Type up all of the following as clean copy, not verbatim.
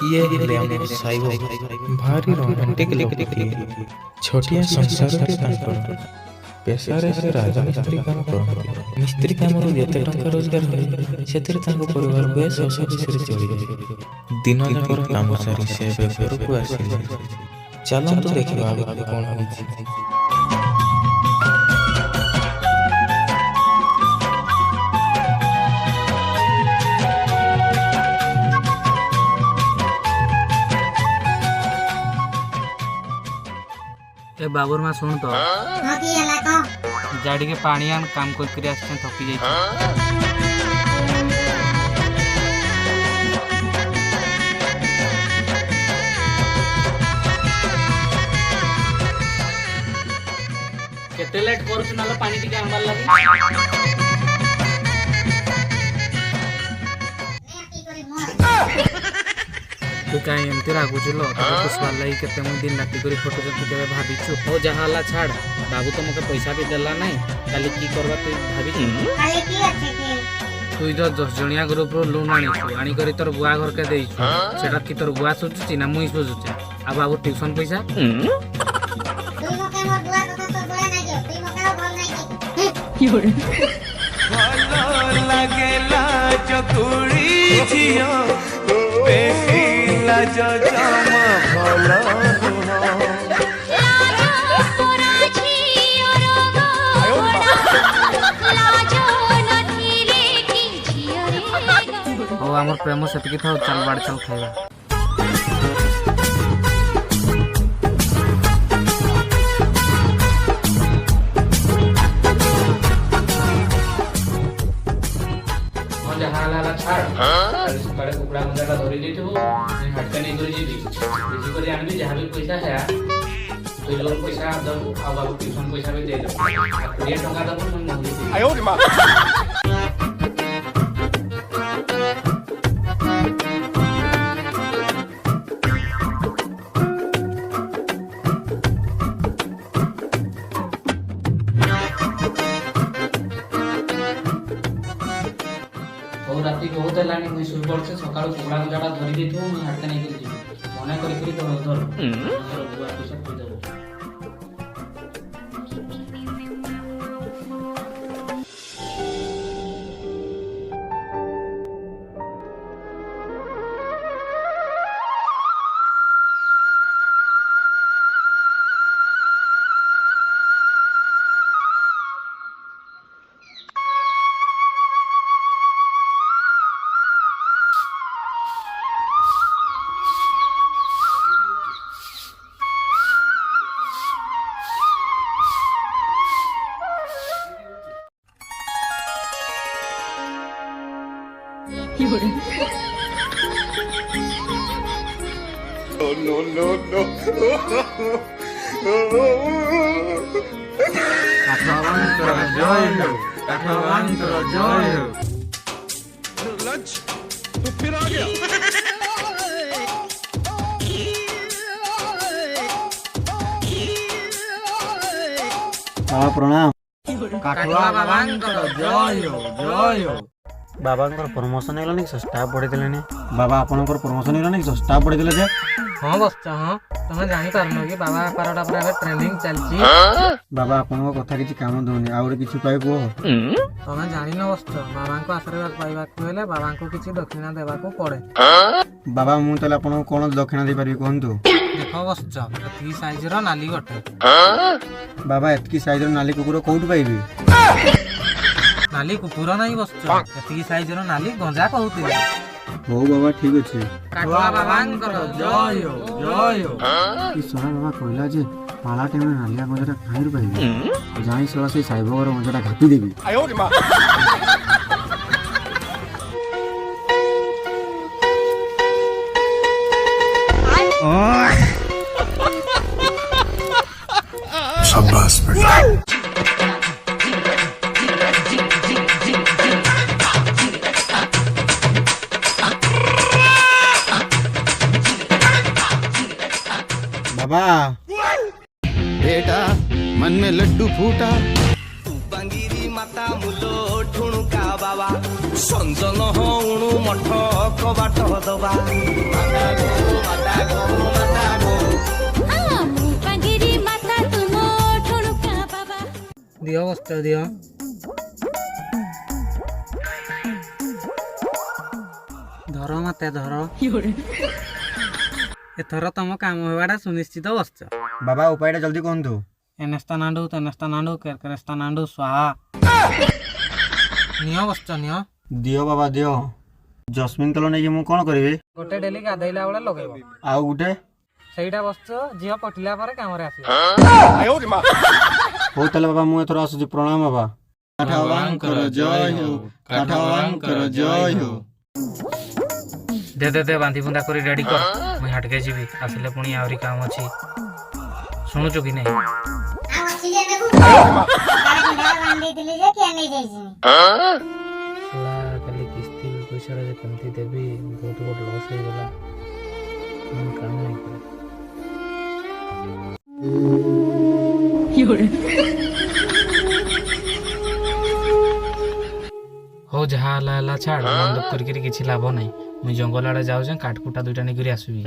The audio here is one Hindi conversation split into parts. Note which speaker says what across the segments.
Speaker 1: ये हेले हमर साइबो भारी रोमांटिक लगती छोटिया संसार के तांकर पेशारे से राजा मिस्त्री काम करते मिस्त्री कामरू जेते टंका रोजगार होई सेतिर तांको परिवार बेस असुखी चली दिन जाकर काम सारी से बेफर को आसिले चलो तो देखिबा आगे कोन होई
Speaker 2: ए बाबूर मां सुन तो
Speaker 3: हां की हला को
Speaker 2: जाड़ी के पानी आन काम कोई करे आछन थकी जाई केते लेट करू नाला पानी टिके आंबार लागी
Speaker 3: नेती करी मोर
Speaker 2: तू काई एमती रागुचलो तो पुष्पाल लाई केते मु दिन राती करी फोटो जति देबे भाबिछु हो जहाला छाड़ बाबू तो मके पैसा भी देला नहीं काली की करबा तू भाबिछु
Speaker 3: काले की अच्छे के
Speaker 2: तू इधर 10 जणिया ग्रुप रो लोन आनी करी तोर बुआ घर के देई सेटा की तोर बुआ सोचुची ना मुई सोचुची आ बाबू ट्यूशन पैसा
Speaker 3: तुई मके मोर दुआ कथा तो बड़ा नहीं के तुई मके बोल नहीं के
Speaker 4: योरे भलो लागेला चकुड़ी झियो पेहिला जो जम भलो
Speaker 2: ओ हमर प्रेम सेतकी था चल बाड़ चल खाइबा बड़े कुकड़ा मुंडा धरी देथु हटका नहीं करी जीती बेसी करी आनबी जहां भी पैसा है तो लोन पैसा दब आ बाबू ट्यूशन पैसा भी दे दो 20 टका दब मन मांगी आयो रे मां राती बहुत लानी मुई सुई पड़ছে সকাল কুকড়া মুজাটা ধরি দিতু মুই হাতে নাই করি মনে করি করি তো ধর ধর বুয়া তো সব কই দেব
Speaker 4: योरे
Speaker 5: No.
Speaker 2: काठवान करो जय
Speaker 5: लंच तो फिर आ गया
Speaker 6: प्रणाम
Speaker 2: काठवा बाबान करो जय
Speaker 6: बाबा प्रमोशन है स्टाफ बढ़े बाबा आपन प्रमोशन है स्टाफ बढ़े जे
Speaker 2: हां बच्चा हां तुम जानि पारनो कि बाबा पारडा पर ट्रेनिंग चलची
Speaker 6: बाबा आपन कथा किछि काम दोनी आउरे किछि पाए को
Speaker 2: तुम जानि न बच्चा बाबा को आशीर्वाद पाइबा को हेले बाबा को किछि दक्षिणा देबा को पड़े
Speaker 6: बाबा मु तले आपन कोन दक्षिणा दे पारबी कोहंतु
Speaker 2: देखो बच्चा एती साइज रो नाली गटे
Speaker 6: बाबा एतकी साइज रो नाली कुकुर कोउट पाइबी
Speaker 2: नाली कुकुर नहीं बच्चा एती साइज रो नाली गंजा कहउते
Speaker 6: हो बाबा ठीक अछि
Speaker 2: काठवा बाबान करो जय
Speaker 6: ई सोना बाबा कहला जे पाला टाइम में नालिया गंजाटा खाइर पाइबी जाई सोला से साइबगर गंजाटा घाटी देबी
Speaker 5: आयो रे मां
Speaker 7: शाबाश बेटा
Speaker 6: बाबा
Speaker 7: बेटा मन में लड्डू फूटा
Speaker 4: बंगिरी माता मुलो ठुणुका बाबा संजन हणु मठ ବାଟ ଦବା
Speaker 6: ଦିଅ ବସ୍ତ୍ର ଦିଅ। ଧର ମତେ ଧର। ଏଥର ତମ କାମ ହେବାଟା ସୁନିଶ୍ଚିତ ବସ୍ତ୍ର।
Speaker 8: ବାବା ଉପାୟଟା ଜଲ୍ଦି କୁହନ୍ତୁ।
Speaker 6: ଏନେସ୍ତାନାଣ୍ଡୁ ତେନେସ୍ତାନାଣ୍ଡୁ କେରକେରେସ୍ତାନାଣ୍ଡୁ ସ୍ୱାହା। ନିଅ ବସ୍ତ୍ର ନିଅ।
Speaker 8: ଦିଅ ବାବା ଦିଅ। ଜସ୍ମିନ ତେଲ ନେଇକି ମୁଁ କ'ଣ କରିବି?
Speaker 6: ଗୋଟେ ଡେଲି ଗାଧେଇଲା ବେଳେ ଲଗେଇବ।
Speaker 8: ଆଉ ଗୋଟେ?
Speaker 6: ସେଇଟା ବସ୍ତ୍ର ଝିଅ ପଟିଲା ପରେ କାମରେ ଆସିବ।
Speaker 8: ହଉ ତାହେଲେ ବାବା ମୁଁ ଏଥର ଆସୁଛି। ପ୍ରଣାମ ବାବା। କାଠବାଙ୍କର ଜୟ ହେଉ, କାଠବାଙ୍କର ଜୟ ହେଉ।
Speaker 2: ଦେ ବାନ୍ଧି ବୁନ୍ଧା କରି ରେଡି କର। ମୁଇଁ ହାଟକେ ଯିବି, ଆସିଲେ ପୁଣି ଆହୁରି କାମ ଅଛି। ଶୁଣୁଛୁ କି ନାଇଁ?
Speaker 3: ଆଉ ଅଛି ଯେ ଦେଖୁ କାଳେ କୁଣ୍ଡାରେ ବାନ୍ଧି ଦେଇଥିଲି ଯେ କିଏ ନେଇ ଯାଇଛି।
Speaker 2: ଶଳା କାଲି କିସ୍ତି ପଇସାଟା ଯେ କେମିତି ଦେବି, ବହୁତ ବଡ଼ ଲସ୍ ହେଇଗଲା। ମୁଁ କାମ ନାଇଁ କରେ। ହଉ ଯାହା ହେଲା ହେଲା ଛାଡ଼, ମନ ଦୁଃଖ କରିକିରି କିଛି ଲାଭ ନାହିଁ। ମୁଇଁ ଜଙ୍ଗଲ ଆଡ଼େ ଯାଉଛେ, କାଠକୁଟା ଦୁଇଟା ନେଇକରି ଆସିବି।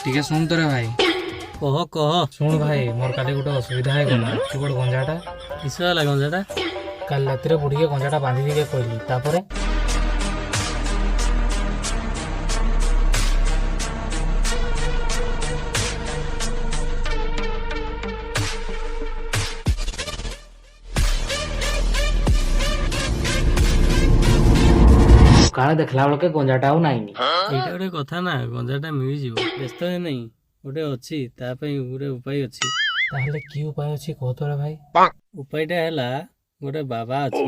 Speaker 2: ଟିକେ ଶୁଣ ତୋରେ ଭାଇ।
Speaker 6: କହ କହ।
Speaker 2: ଶୁଣ ଭାଇ, ମୋର କାଲି ଗୋଟେ ଅସୁବିଧା ହେଇଗଲା। ତୁ ଗୋଟେ ଗଞ୍ଜାଟା
Speaker 6: କିସ ହେଲା ଗଞ୍ଜାଟା?
Speaker 2: କାଲି ରାତିରେ ବୁଢ଼ୀକେ ଗଞ୍ଜାଟା ବାନ୍ଧି ଦେଇକେ କହିଲି। ତାପରେ କାଳେ ଦେଖିଲା ବେଳକେ ଗଞ୍ଜାଟା ଆଉ ନାଇଁନି।
Speaker 6: ଏଇଟା ଗୋଟେ କଥା ନା, ଗଞ୍ଜାଟା ମିଳିଯିବ। ବ୍ୟସ୍ତ ହେ ନାହିଁ, ଗୋଟେ ଅଛି, ତା ପାଇଁ ଗୋଟେ ଉପାୟ ଅଛି।
Speaker 2: ତାହେଲେ କି ଉପାୟ ଅଛି କହ ତୋରା ଭାଇ?
Speaker 6: ଉପାୟଟା ହେଲା, ଗୋଟେ ବାବା ଅଛି।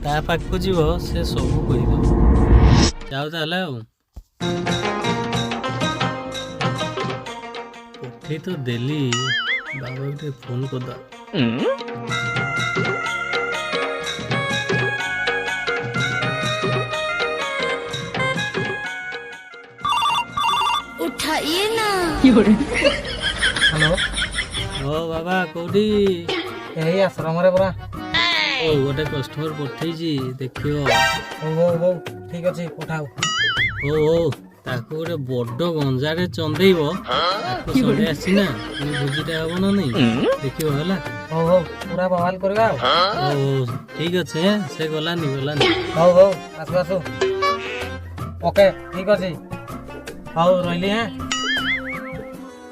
Speaker 6: ତା ପାଖକୁ ଯିବ, ସେ ସବୁ କହିଦବ। ଯାଉ ତାହେଲେ ଆଉ। ପଠେଇ ତ ଦେଲି, ବାବାକୁ ଟିକେ ଫୋନ୍ କରିଦବା।
Speaker 2: ହ୍ୟାଲୋ।
Speaker 6: ଓ ବାବା କୋଉଠି?
Speaker 2: ଏହି ଆଶ୍ରମରେ ପରା।
Speaker 6: ଓ ଗୋଟେ କଷ୍ଟମର ପଠେଇଛି, ଦେଖିବ।
Speaker 2: ହଉ ଠିକ ଅଛି, ପଠାଉ।
Speaker 6: ହଉ ତାକୁ ଗୋଟେ ବଡ ଗଞ୍ଜାରେ ଚନ୍ଦେଇବ। ତାକୁ ସନ୍ଧ୍ୟା ଆସିଛି ନା, ପୁଣି ଭୋଜିଟା ହବ ନା ନାଇଁ, ଦେଖିବ ହେଲା।
Speaker 2: ହଉ ପୁରା ବହାଲ କରିବା ଆଉ।
Speaker 6: ହଉ ଠିକ ଅଛି। ସେ ଗଲାନି।
Speaker 2: ହଉ ଆସୁ। ଓକେ ଠିକ ଅଛି। ହଉ ରହିଲି।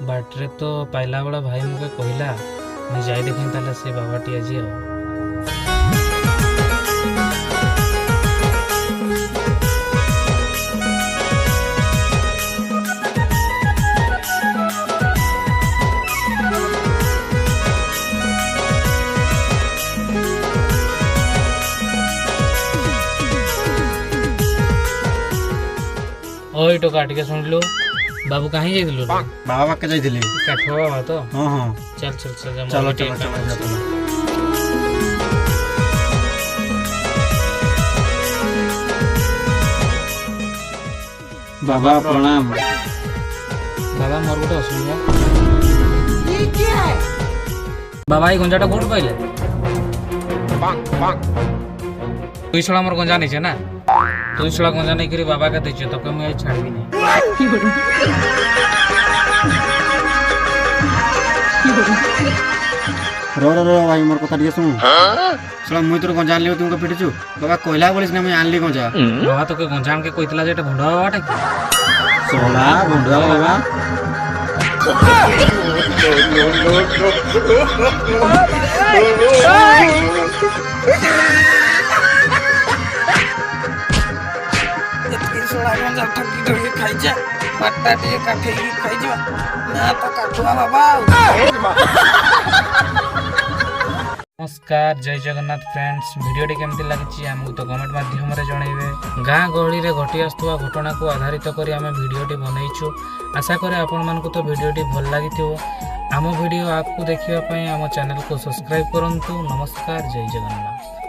Speaker 2: ବାଟରେ ତ ପାଇଲା ବେଳେ ଭାଇ ମୋତେ କହିଲା, ମୁଁ ଯାଇ ଦେଖି ତାହେଲେ ସେ ବାବାଟି ଆଜି ଆଉ। ओए टोका टिके सुनलु, बाबू कहीं जाइलु?
Speaker 8: ବାବା ପାଖେ ଯାଇଥିଲି।
Speaker 2: काठ बाबा तो
Speaker 8: ହଁ ହଁ
Speaker 2: चल
Speaker 8: ଚାଲ ଚାଲ ଚାଲ ଚାଲ। ବାବା ପ୍ରଣାମ।
Speaker 2: बाबा मोर गोटे असुविधा। बाबा ये गंजाटा कोठ पाइले? तुई छड़ा मोर गंजा नहीं छे ना, तुई छड़ा गंजा नहीं करी बाबा का देछे तो कम आई छाड़ भी नहीं।
Speaker 8: रो ଭାଇ ମୋର କଥା ଟିକେ ଶୁଣୁ। ଶଳା ମୁଇଁ ତୋର ଗଞ୍ଜା ଆଣିଲି ତୁମକୁ ପିଟିଛୁ। ବାବା କହିଲା ବୋଲିସ୍ ନା ମୁଇଁ ଆଣିଲି ଗଞ୍ଜା।
Speaker 2: बाबा तो के गंजा के कहितला जे एटा भंडा बाबाटा की।
Speaker 8: ଶଳା ଭଣ୍ଡୁଆ ବାବା। नमस्कार, जय जगन्नाथ फ्रेंड्स। वीडियोटी केमती लगी आमको तो कमेंट माध्यम जनइबे। गाँ गहली रे घटी आसुवा घटना को आधारित करी आमे वीडियोटी बनईछु। आशा करे आपण मानकु तो वीडियोटी भल लागिथिबो। ଆମ ଭିଡ଼ିଓ ଆଗକୁ ଦେଖିବା ପାଇଁ ଆମ ଚ୍ୟାନେଲକୁ ସବସ୍କ୍ରାଇବ୍ କରନ୍ତୁ। ନମସ୍କାର, ଜୟ ଜଗନ୍ନାଥ।